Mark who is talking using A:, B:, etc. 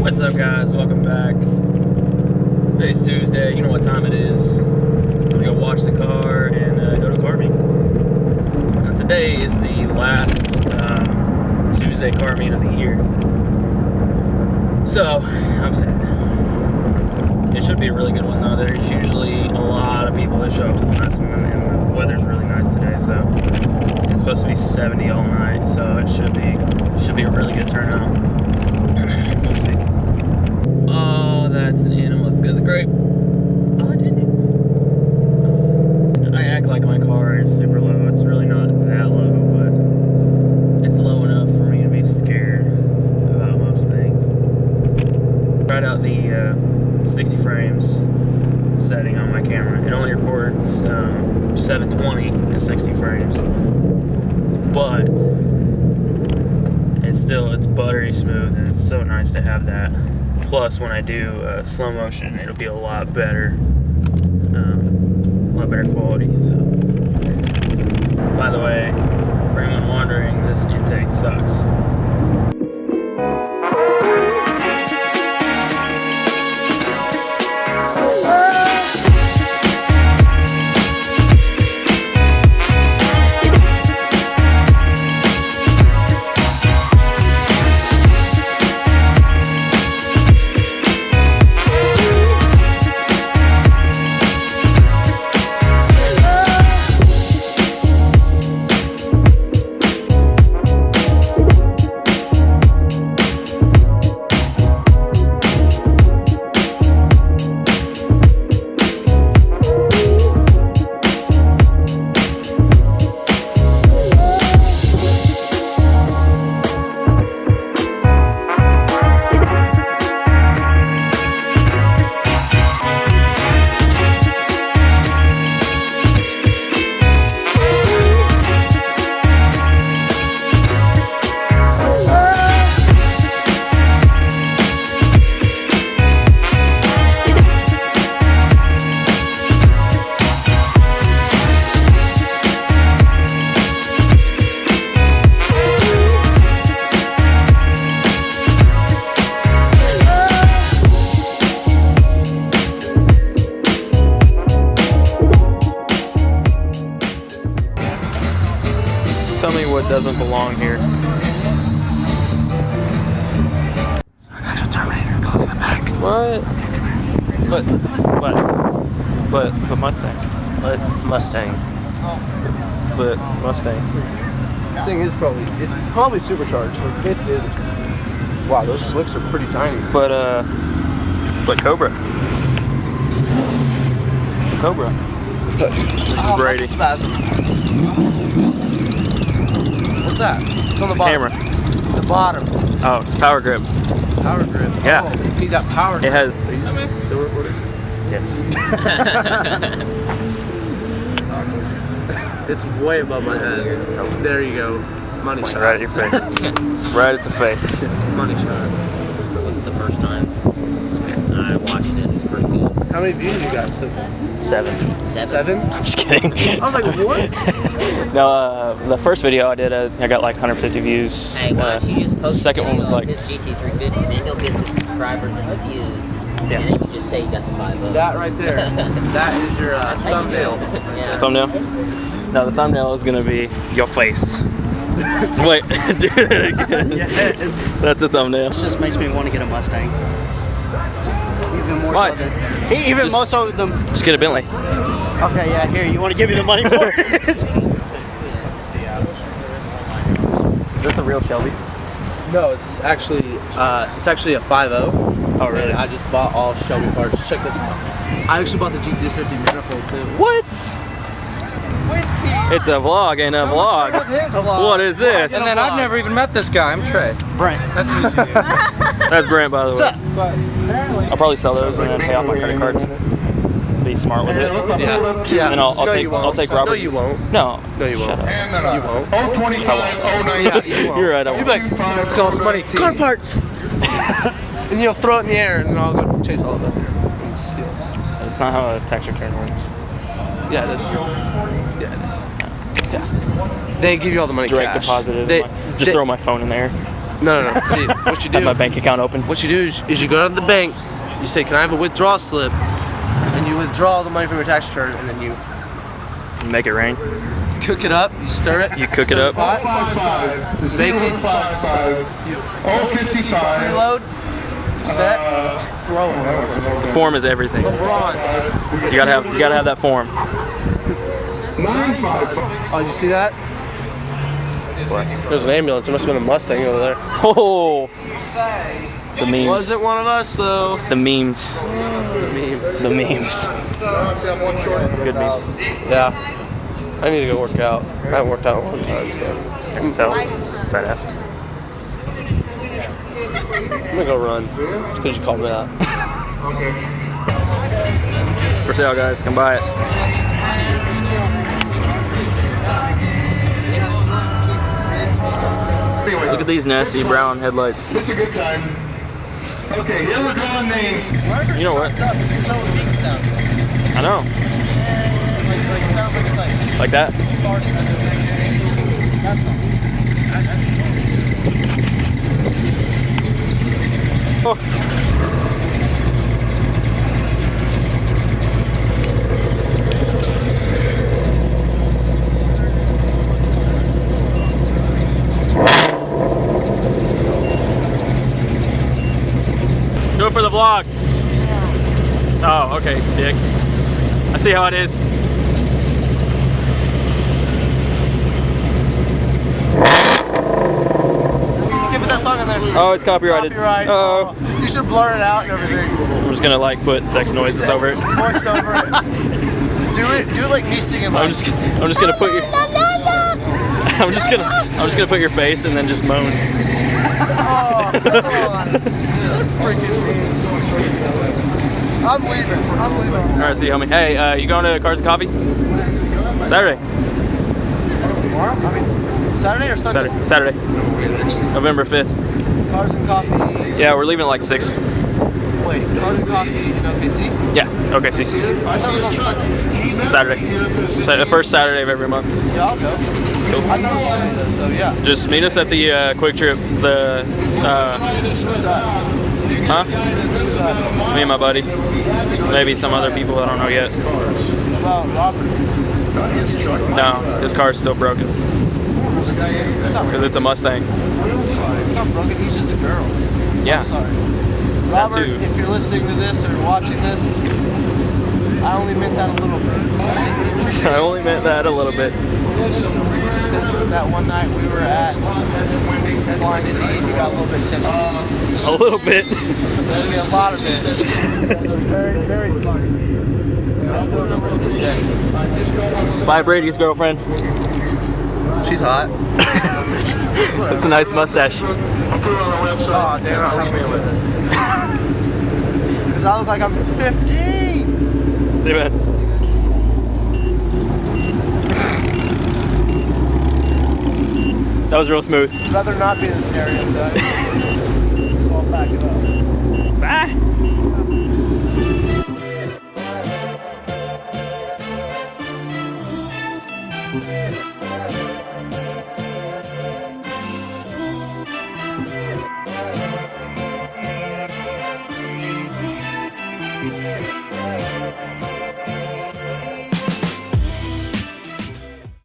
A: What's up, guys? Welcome back. Today's Tuesday. You know what time it is. I'm gonna go wash the car and go to car meet. Now, today is the last Tuesday car meet of the year. So, I'm sad. It should be a really good one, though. There's usually a lot of people that show up to the last one, and the weather's really nice today, so it's supposed to be 70 all night, so it should be a really good turnout. We'll see. Oh, that's an animal. It's great. Oh, I didn't. I act like my car is super low. It's really not that low, but it's low enough for me to be scared about most things. Tried out the 60 frames setting on my camera. It only records 720 in 60 frames, but it's buttery smooth, and it's so nice to have that. Plus, when I do slow motion, it'll be a lot better quality. So, by the way, for anyone wondering, this intake sucks. Tell me what doesn't belong here. It's an actual Terminator. Go to the back. What? But Mustang.
B: But Mustang.
A: But Mustang.
C: This thing is probably supercharged. Like, yes, it is. Wow, those slicks are pretty tiny.
A: But Cobra. Cobra. This is Brady.
C: What's that? It's on the bottom.
A: Camera.
C: The bottom.
A: Oh, it's power grip.
C: Power grip.
A: Yeah.
C: Oh, you need that power grip.
A: It has.
C: Are you still recording?
A: Yes.
C: It's way above my head. There you go. Money shot.
A: Right at your face. Right at the face.
C: Money shot.
B: It was the first time. I watched it. It was pretty good.
C: How many views you got so far?
A: 7.
C: 7?
A: I'm just kidding.
C: I was like, what?
A: No, the first video I did, I got like 150 views.
B: Hey, why don't you just post
A: second
B: a
A: one
B: video
A: was
B: of
A: like
B: his GT350, then you'll get the subscribers and the views.
A: Yeah.
B: And then you just say you got the 5
C: That right there. That is your thumbnail.
B: Yeah.
A: thumbnail. No, the thumbnail is gonna be your face. Wait, do it again.
D: Yes.
A: That's the thumbnail.
D: This just makes me want to get a Mustang. Even more
A: Why?
D: so than even
A: Just-
D: more so than.
A: Just get a Bentley.
D: Okay, yeah. Here, you want to give me the money for it?
A: Is this a real Shelby?
C: No, it's actually a 5.0.
A: Oh, really?
C: And I just bought all Shelby parts. Check this out. I actually bought the GT50 manifold too.
A: What? It's a vlog and a vlog. What is this?
E: And then I've never even met this guy. I'm Trey.
D: Brent.
E: Nice to meet you.
A: That's Brent, by the way.
D: What's up?
A: I'll probably sell those and then pay off my credit cards. Be smart with it.
C: Yeah.
A: And then I'll
C: No,
A: take
C: you won't.
A: I'll take Robert's.
C: No, you won't.
A: No.
C: No, you won't.
A: Shut up.
C: You won't.
F: 02509.
C: Yeah, you won't.
A: You're right. I
C: You'd
A: won't.
C: be like, call somebody car parts. And you'll throw it in the air, and then I'll go chase all of it and steal it.
A: That's not how a tax return works.
C: Yeah, it is. Yeah, it is. Yeah. They give you all the money
A: Direct
C: cash.
A: deposited.
C: They,
A: Just throw my phone in there.
C: No. See, what you do?
A: Have my bank account open.
C: What you do is you go to the bank. You say, "Can I have a withdrawal slip?" And you withdraw the money from your tax return, and then you
A: Make it rain.
C: cook it up. You stir it.
A: You cook it up.
C: Pot, bake it. Preload. Set. Throw it.
A: The form is everything.
C: LeBron.
A: You gotta have that form.
C: Oh, did you see that? What? There's an ambulance. There must have been a Mustang over there.
A: Oh, the memes.
C: Wasn't one of us though.
A: The memes.
C: Memes.
A: The memes. Good memes.
C: Yeah. I need to go work out. I haven't worked out in a long time, so
A: I can tell. Fat ass.
C: I'm gonna go run. Because you called me out.
A: For sale, guys. Come buy it. Look at these nasty brown headlights.
F: It's a good time. Okay, here we're drawing names.
A: You know what?
D: It's so big sound.
A: I know.
D: Like sounds like it's like
A: Like that.
D: farting.
A: Oh. Do it for the vlog. Oh, okay, dick. I see how it is.
C: Okay, put that song in there.
A: Oh, it's copyrighted.
C: Copyright.
A: Oh.
C: You should blur it out and everything.
A: I'm just gonna like put sex noises over it.
C: Voice over it. Do it like me singing. Like,
A: I'm just gonna put your I'm just gonna put your face and then just moans.
C: oh, come on. That's freaking mean. I'm leaving.
A: Alright, see you, homie. Hey, you going to Cars and Coffee? Saturday.
C: Tomorrow? I mean, Saturday or Sunday?
A: Saturday. November 5th.
C: Cars and Coffee.
A: Yeah, we're leaving at like 6.
C: Wait, Cars and Coffee in OKC?
A: Yeah, okay, see.
C: I thought it was on Sunday.
A: Saturday. The first Saturday of every month.
C: Yeah, I'll go.
A: Cool.
C: I thought it was Sunday though, so yeah.
A: Just meet us at the Quick Trip. Me and my buddy. Maybe some other people, I don't know yet.
C: What about Robert?
A: No, his car's still broken. Because it's a Mustang.
C: It's not broken, he's just a girl.
A: Yeah.
C: I'm sorry. Robert,
A: too.
C: if you're listening to this or watching this, I only meant that a little bit.
A: I only meant that a little bit.
C: That one night we were at Flying T, we got a little bit tipsy.
A: A little bit.
C: Maybe a lot of it. Very, very funny.
A: Bye, Brady's girlfriend.
C: She's hot.
A: That's a nice mustache.
C: Oh, damn, I'll help me with it. Because I look like I'm 15.
A: See you, man. That was real smooth.
C: I'd rather not be the stereotype. So I'll back it up.
A: Bye.